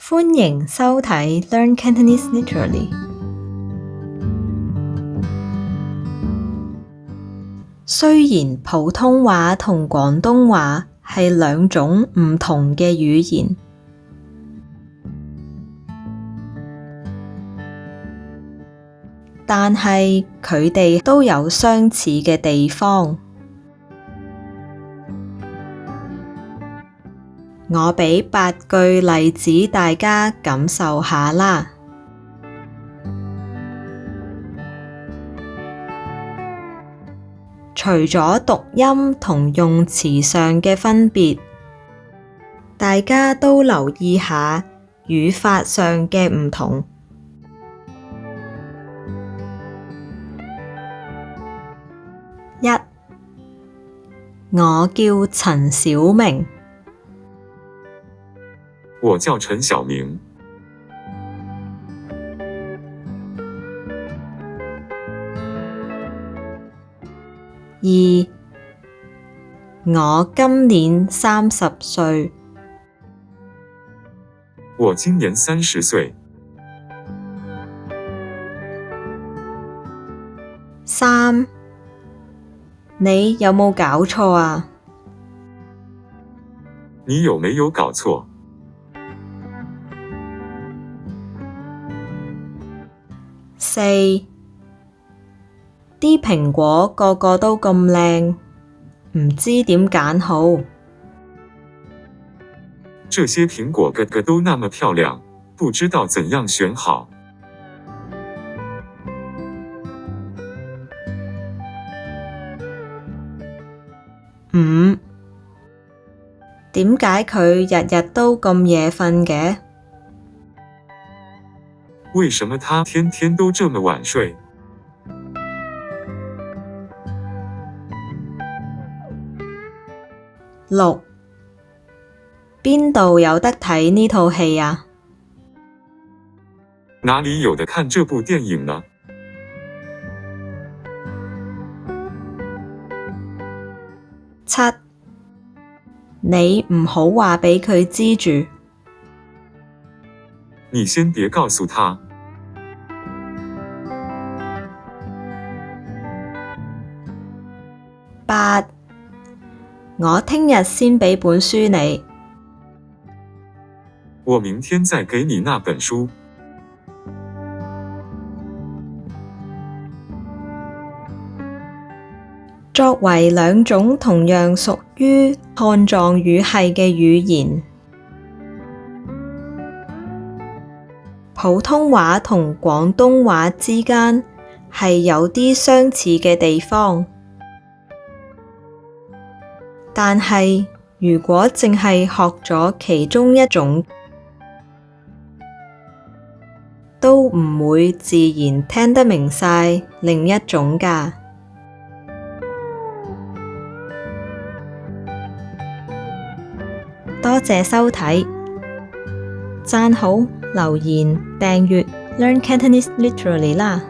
歡迎收睇 Learn Cantonese Literally。雖然普通話同廣東話係兩種唔同嘅語言，但係佢哋都有相似嘅地方。我畀8句例子大家感受下啦。除咗讀音同用詞上嘅分別，大家都留意下語法上嘅唔同。1. 我叫陳小明。我叫陳小明。2. 我今年30歲。我今年30歲。3. 你有冇搞錯啊？你有沒有搞錯？4. 啲蘋果個個都咁靚，唔知點揀好。這些蘋果個個都那麼漂亮，不知道怎樣選好。5. 點解佢日日都咁夜瞓嘅？為什麼他天天都這麼晚睡？6. 邊度有得睇呢套戲啊？哪裡有得看這部電影呢？7. 你唔好話畀佢知住。你先別告訴他。8. 我聽日先畀本書你。我明天再給你那本書。作為兩種同樣屬於漢狀語系嘅語言，普通話同廣東話之間係有啲相似嘅地方，但係如果淨係學咗其中一種，都唔會自然聽得明晒另一種㗎。多謝收睇，讚好、留言、訂閱 Learn Cantonese Literally 啦！